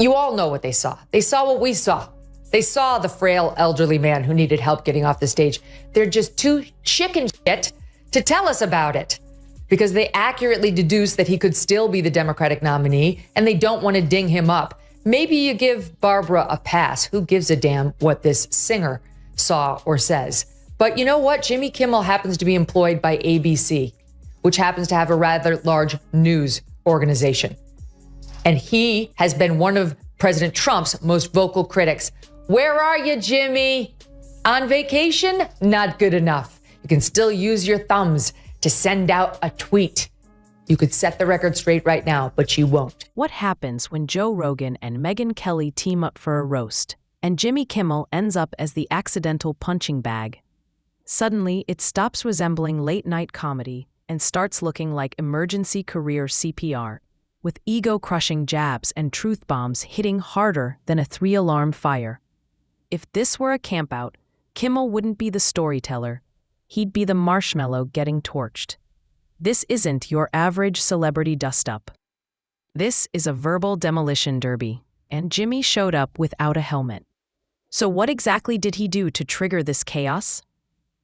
You all know what they saw. They saw what we saw. They saw the frail elderly man who needed help getting off the stage. They're just too chicken shit to tell us about it because they accurately deduced that he could still be the Democratic nominee and they don't want to ding him up. Maybe you give Barbara a pass. Who gives a damn what this singer saw or says? But you know what? Jimmy Kimmel happens to be employed by ABC, which happens to have a rather large news organization. And he has been one of President Trump's most vocal critics. Where are you, Jimmy? On vacation? Not good enough. You can still use your thumbs to send out a tweet. You could set the record straight right now, but you won't. What happens when Joe Rogan and Megyn Kelly team up for a roast, and Jimmy Kimmel ends up as the accidental punching bag? Suddenly, it stops resembling late-night comedy and starts looking like emergency career CPR, with ego-crushing jabs and truth bombs hitting harder than a 3-alarm fire. If this were a campout, Kimmel wouldn't be the storyteller. He'd be the marshmallow getting torched. This isn't your average celebrity dust-up. This is a verbal demolition derby, and Jimmy showed up without a helmet. So what exactly did he do to trigger this chaos?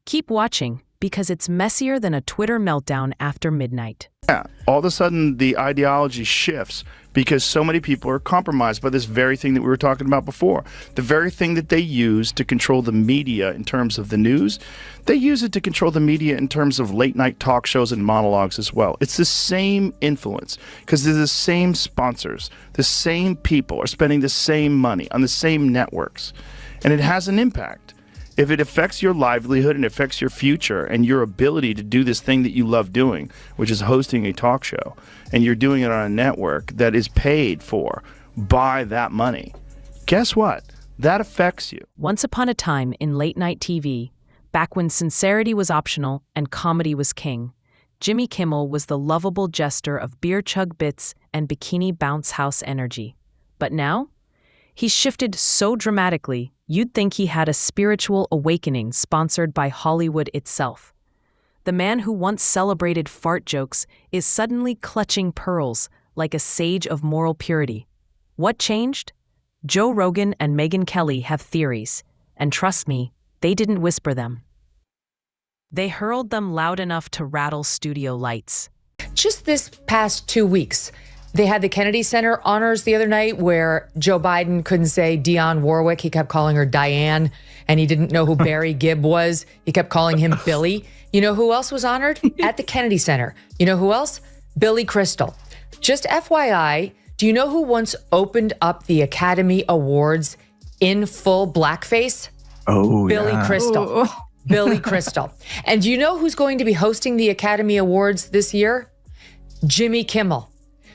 Keep watching, because it's messier than a Twitter meltdown after midnight. Yeah, all of a sudden the ideology shifts because so many people are compromised by this very thing that we were talking about before. The very thing that they use to control the media in terms of the news, they use it to control the media in terms of late night talk shows and monologues as well. It's the same influence because they're the same sponsors. The same people are spending the same money on the same networks. And it has an impact. If it affects your livelihood and affects your future and your ability to do this thing that you love doing, which is hosting a talk show, and you're doing it on a network that is paid for by that money, guess what? That affects you. Once upon a time in late-night TV, back when sincerity was optional and comedy was king, Jimmy Kimmel was the lovable jester of beer chug bits and bikini bounce house energy. But now, he's shifted so dramatically, you'd think he had a spiritual awakening sponsored by Hollywood itself. The man who once celebrated fart jokes is suddenly clutching pearls like a sage of moral purity. What changed? Joe Rogan and Megyn Kelly have theories, and trust me, they didn't whisper them. They hurled them loud enough to rattle studio lights. Just this past 2 weeks, they had the Kennedy Center honors the other night where Joe Biden couldn't say Dionne Warwick. He kept calling her Diane, and he didn't know who Barry Gibb was. He kept calling him Billy. You know who else was honored? At the Kennedy Center. You know who else? Billy Crystal. Just FYI, do you know who once opened up the Academy Awards in full blackface? Oh, Billy yeah. Crystal. Billy Crystal. And do you know who's going to be hosting the Academy Awards this year? Jimmy Kimmel.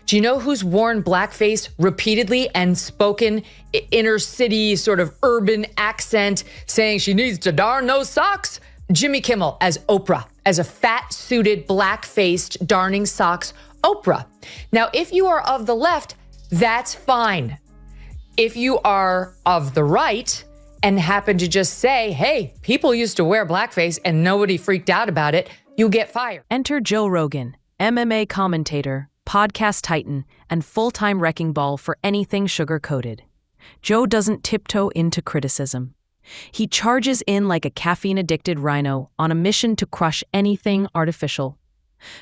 Do you know who's worn blackface repeatedly and spoken inner city sort of urban accent saying she needs to darn those socks? Jimmy Kimmel as Oprah, as a fat-suited, black-faced, darning socks Oprah. Now, if you are of the left, that's fine. If you are of the right and happen to just say, hey, people used to wear blackface and nobody freaked out about it, you get fired. Enter Joe Rogan, MMA commentator, podcast titan, and full-time wrecking ball for anything sugar-coated. Joe doesn't tiptoe into criticism. He charges in like a caffeine-addicted rhino on a mission to crush anything artificial.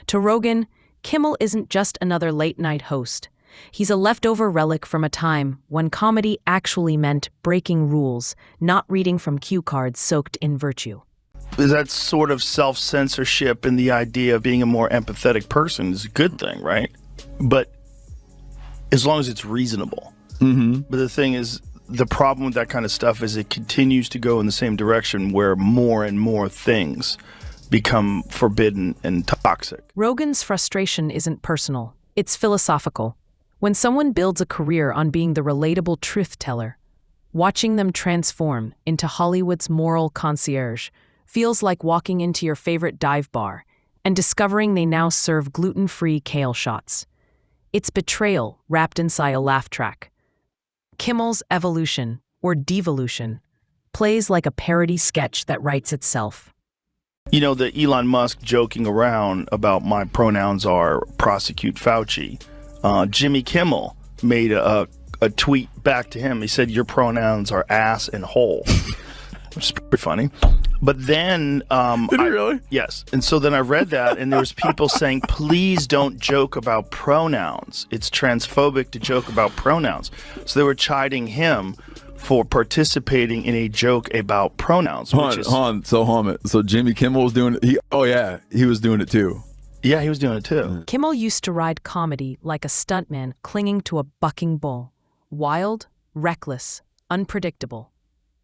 To Rogan, Kimmel isn't just another late-night host. He's a leftover relic from a time when comedy actually meant breaking rules, not reading from cue cards soaked in virtue. That sort of self-censorship and the idea of being a more empathetic person is a good thing, right? But as long as it's reasonable. Mm-hmm. But the thing is, the problem with that kind of stuff is it continues to go in the same direction where more and more things become forbidden and toxic. Rogan's frustration isn't personal, it's philosophical. When someone builds a career on being the relatable truth teller, watching them transform into Hollywood's moral concierge feels like walking into your favorite dive bar and discovering they now serve gluten-free kale shots. It's betrayal wrapped inside a laugh track. Kimmel's evolution, or devolution, plays like a parody sketch that writes itself. You know, the Elon Musk joking around about my pronouns are prosecute Fauci. Jimmy Kimmel made a a tweet back to him. He said, "Your pronouns are ass and hole," which is pretty funny. But then, did he really? Yes. And so then I read that, and there was people saying, "Please don't joke about pronouns. It's transphobic to joke about pronouns." So they were chiding him for participating in a joke about pronouns. So Jimmy Kimmel was doing it. He was doing it too. Yeah, he was doing it too. Kimmel used to ride comedy like a stuntman clinging to a bucking bull. Wild, reckless, unpredictable.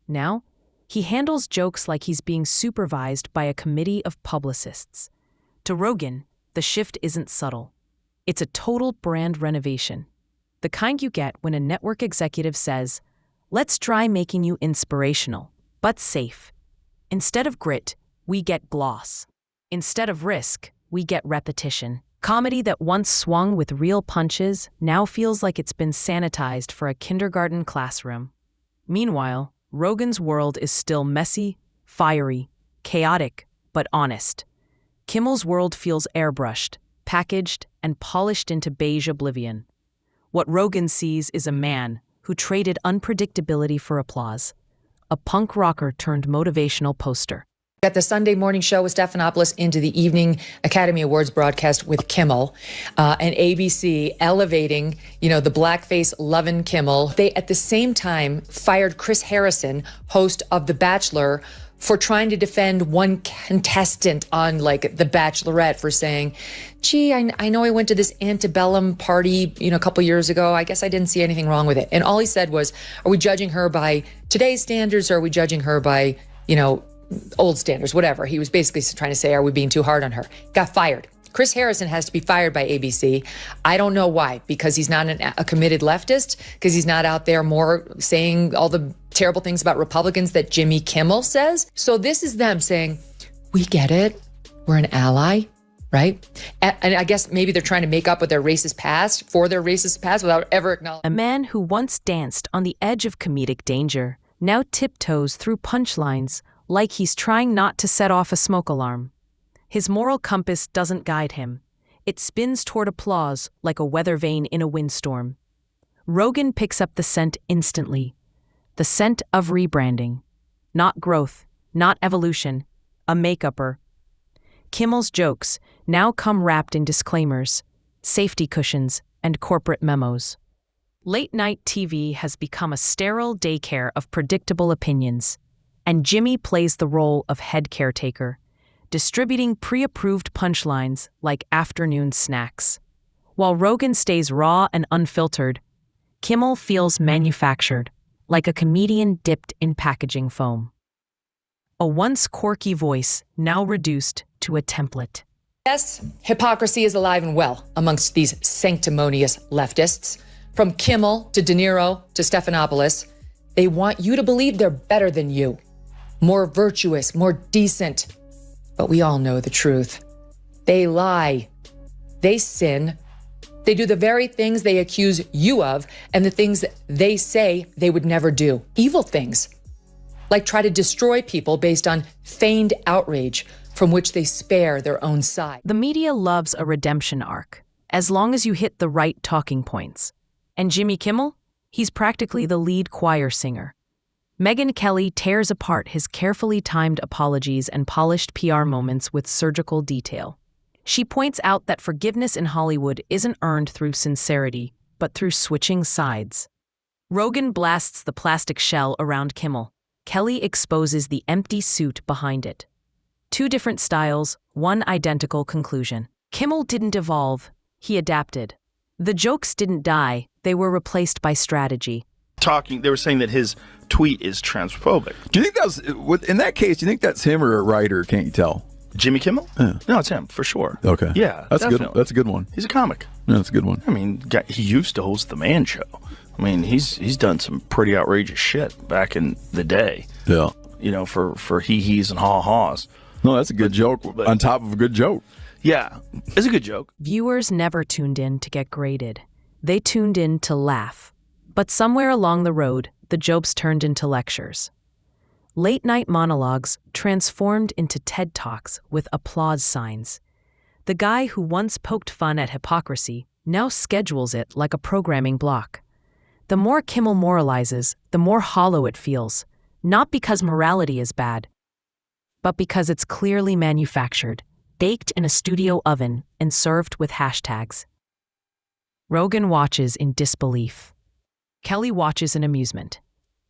Now, he handles jokes like he's being supervised by a committee of publicists. To Rogan, the shift isn't subtle. It's a total brand renovation. The kind you get when a network executive says, "Let's try making you inspirational, but safe." Instead of grit, we get gloss. Instead of risk, we get repetition. Comedy that once swung with real punches now feels like it's been sanitized for a kindergarten classroom. Meanwhile, Rogan's world is still messy, fiery, chaotic, but honest. Kimmel's world feels airbrushed, packaged, and polished into beige oblivion. What Rogan sees is a man who traded unpredictability for applause, a punk rocker turned motivational poster. Got the Sunday morning show with Stephanopoulos into the evening Academy Awards broadcast with Kimmel, and ABC elevating, the blackface loving Kimmel. They, at the same time, fired Chris Harrison, host of The Bachelor, for trying to defend one contestant on The Bachelorette for saying, "Gee, I know I went to this antebellum party, a couple years ago. I guess I didn't see anything wrong with it." And all he said was, "Are we judging her by today's standards, or are we judging her by, old standards, whatever?" He was basically trying to say, are we being too hard on her? Got fired. Chris Harrison has to be fired by ABC. I don't know why, because he's not a committed leftist, because he's not out there more saying all the terrible things about Republicans that Jimmy Kimmel says. So this is them saying, we get it. We're an ally, right? And I guess maybe they're trying to make up with their racist past, without ever acknowledging. A man who once danced on the edge of comedic danger now tiptoes through punchlines like he's trying not to set off a smoke alarm. His moral compass doesn't guide him. It spins toward applause like a weather vane in a windstorm. Rogan picks up the scent instantly. The scent of rebranding. Not growth, not evolution, a make-upper. Kimmel's jokes now come wrapped in disclaimers, safety cushions, and corporate memos. Late-night TV has become a sterile daycare of predictable opinions, and Jimmy plays the role of head caretaker, distributing pre-approved punchlines like afternoon snacks. While Rogan stays raw and unfiltered, Kimmel feels manufactured, like a comedian dipped in packaging foam. A once quirky voice now reduced to a template. Yes, hypocrisy is alive and well amongst these sanctimonious leftists. From Kimmel to De Niro to Stephanopoulos, they want you to believe they're better than you, more virtuous, more decent. But we all know the truth. They lie. They sin. They do the very things they accuse you of and the things they say they would never do. Evil things. Like try to destroy people based on feigned outrage from which they spare their own side. The media loves a redemption arc, as long as you hit the right talking points. And Jimmy Kimmel? He's practically the lead choir singer. Megyn Kelly tears apart his carefully timed apologies and polished PR moments with surgical detail. She points out that forgiveness in Hollywood isn't earned through sincerity, but through switching sides. Rogan blasts the plastic shell around Kimmel. Kelly exposes the empty suit behind it. Two different styles, one identical conclusion. Kimmel didn't evolve, he adapted. The jokes didn't die, they were replaced by strategy. They were saying that his tweet is transphobic. Do you think in that case, do you think that's him or a writer? Can't you tell? Jimmy Kimmel? Yeah. No, it's him, for sure. Okay. Yeah, that's definitely. good. That's a good one. He's a comic. Yeah, that's a good one. I mean, he used to host The Man Show. I mean, he's done some pretty outrageous shit back in the day. Yeah. For hee-hees and haw-haws. No, that's a good joke on top of a good joke. Yeah, it's a good joke. Viewers never tuned in to get graded. They tuned in to laugh. But somewhere along the road, the jokes turned into lectures. Late-night monologues transformed into TED Talks with applause signs. The guy who once poked fun at hypocrisy now schedules it like a programming block. The more Kimmel moralizes, the more hollow it feels, not because morality is bad, but because it's clearly manufactured, baked in a studio oven, and served with hashtags. Rogan watches in disbelief. Kelly watches in amusement.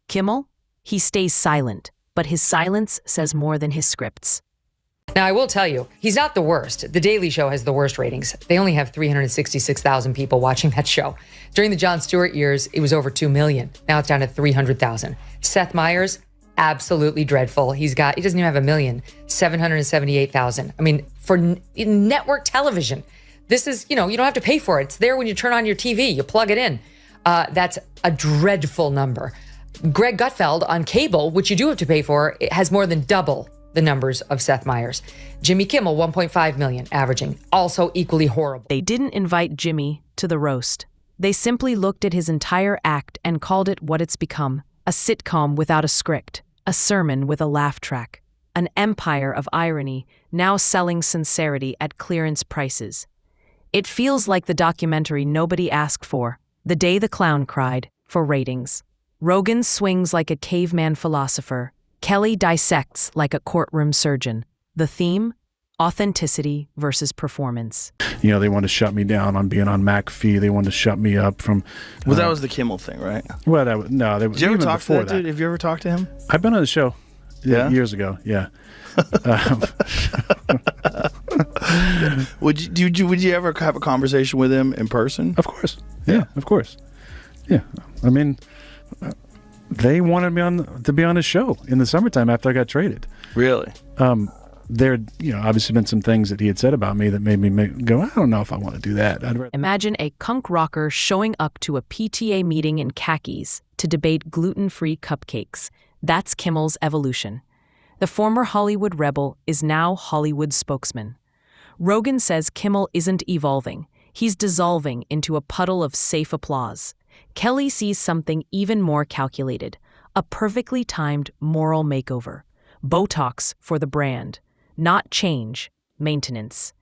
Kimmel? He stays silent, but his silence says more than his scripts. Now, I will tell you, he's not the worst. The Daily Show has the worst ratings. They only have 366,000 people watching that show. During the Jon Stewart years, it was over 2 million. Now it's down to 300,000. Seth Meyers, absolutely dreadful. He doesn't even have 1,778,000. I mean, for network television, this is, you don't have to pay for it. It's there when you turn on your TV, you plug it in. That's a dreadful number. Greg Gutfeld on cable, which you do have to pay for, it has more than double the numbers of Seth Meyers. Jimmy Kimmel, 1.5 million, averaging, also equally horrible. They didn't invite Jimmy to the roast. They simply looked at his entire act and called it what it's become: a sitcom without a script, a sermon with a laugh track, an empire of irony now selling sincerity at clearance prices. It feels like the documentary nobody asked for, The Day the Clown Cried, for ratings. Rogan swings like a caveman philosopher. Kelly dissects like a courtroom surgeon. The theme? Authenticity versus performance. They want to shut me down on being on McAfee. They want to shut me up from. Well, that was the Kimmel thing, right? Well, no. Did you ever talk to that dude? Have you ever talked to him? I've been on the show. Yeah? Years ago. Yeah. Would you ever have a conversation with him in person? Of course. Yeah. Of course. Yeah. I mean, they wanted me to be on his show in the summertime after I got traded. Really? There, obviously been some things that he had said about me that made me go, I don't know if I want to do that. Imagine a punk rocker showing up to a PTA meeting in khakis to debate gluten-free cupcakes. That's Kimmel's evolution. The former Hollywood rebel is now Hollywood spokesman. Rogan says Kimmel isn't evolving. He's dissolving into a puddle of safe applause. Kelly sees something even more calculated, a perfectly timed moral makeover. Botox for the brand. Not change, maintenance.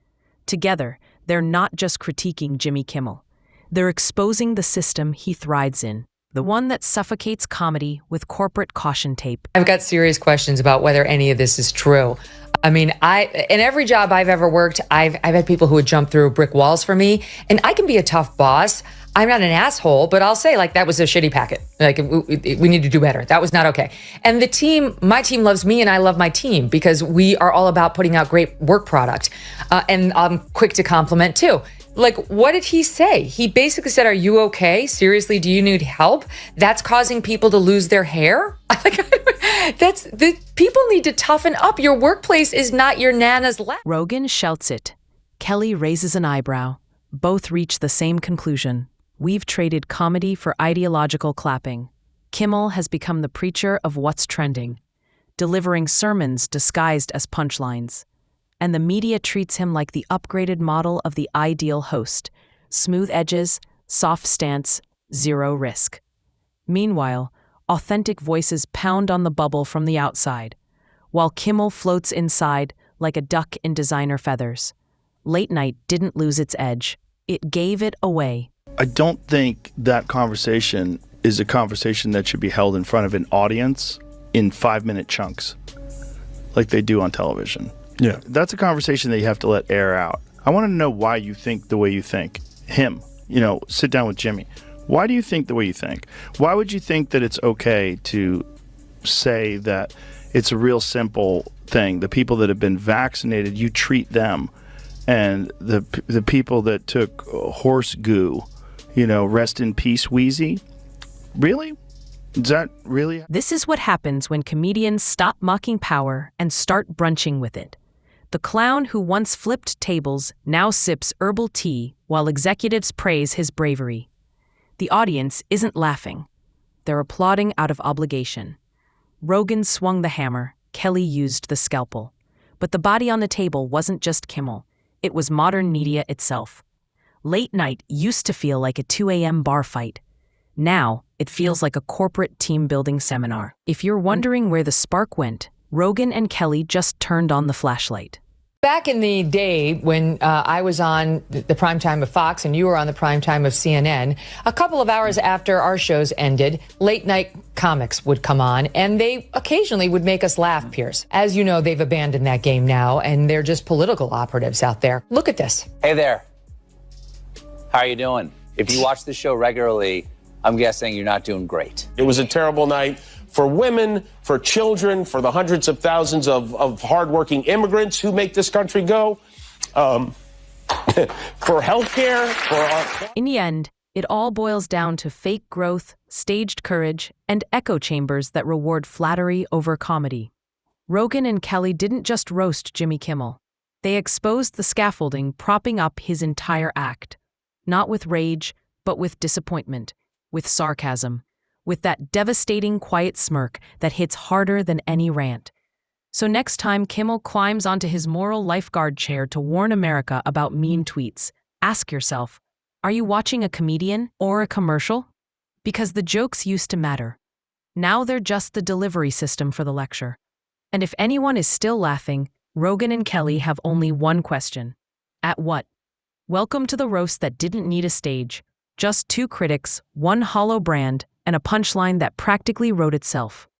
Together, they're not just critiquing Jimmy Kimmel. They're exposing the system he thrives in, the one that suffocates comedy with corporate caution tape. I've got serious questions about whether any of this is true. I mean, in every job I've ever worked, I've had people who would jump through brick walls for me, and I can be a tough boss. I'm not an asshole, but I'll say, that was a shitty packet. We need to do better. That was not okay. And my team loves me and I love my team because we are all about putting out great work product. And I'm quick to compliment too. What did he say? He basically said, are you okay? Seriously, do you need help? That's causing people to lose their hair? People need to toughen up. Your workplace is not your nana's lap. Rogan shouts it. Kelly raises an eyebrow. Both reach the same conclusion. We've traded comedy for ideological clapping. Kimmel has become the preacher of what's trending, delivering sermons disguised as punchlines. And the media treats him like the upgraded model of the ideal host. Smooth edges, soft stance, zero risk. Meanwhile, authentic voices pound on the bubble from the outside, while Kimmel floats inside like a duck in designer feathers. Late night didn't lose its edge. It gave it away. I don't think that conversation is a conversation that should be held in front of an audience in 5-minute chunks like they do on television. Yeah. That's a conversation that you have to let air out. I want to know why you think the way you think. Him, sit down with Jimmy. Why do you think the way you think? Why would you think that it's okay to say that it's a real simple thing? The people that have been vaccinated, you treat them. And the people that took horse goo, rest in peace, Wheezy. Really? Is that really? This is what happens when comedians stop mocking power and start brunching with it. The clown who once flipped tables now sips herbal tea while executives praise his bravery. The audience isn't laughing. They're applauding out of obligation. Rogan swung the hammer. Kelly used the scalpel. But the body on the table wasn't just Kimmel. It was modern media itself. Late night used to feel like a 2 a.m. bar fight. Now, it feels like a corporate team-building seminar. If you're wondering where the spark went, Rogan and Kelly just turned on the flashlight. Back in the day when I was on the prime time of Fox and you were on the prime time of CNN, a couple of hours after our shows ended, late night comics would come on, and they occasionally would make us laugh, Piers. As you know, they've abandoned that game now, and they're just political operatives out there. Look at this. Hey there. How are you doing? If you watch the show regularly, I'm guessing you're not doing great. It was a terrible night for women, for children, for the hundreds of thousands of hardworking immigrants who make this country go, for healthcare, for our... In the end, it all boils down to fake growth, staged courage, and echo chambers that reward flattery over comedy. Rogan and Kelly didn't just roast Jimmy Kimmel. They exposed the scaffolding propping up his entire act. Not with rage, but with disappointment, with sarcasm, with that devastating quiet smirk that hits harder than any rant. So next time Kimmel climbs onto his moral lifeguard chair to warn America about mean tweets, ask yourself, are you watching a comedian or a commercial? Because the jokes used to matter. Now they're just the delivery system for the lecture. And if anyone is still laughing, Rogan and Kelly have only one question. At what? Welcome to the roast that didn't need a stage. Just two critics, one hollow brand, and a punchline that practically wrote itself.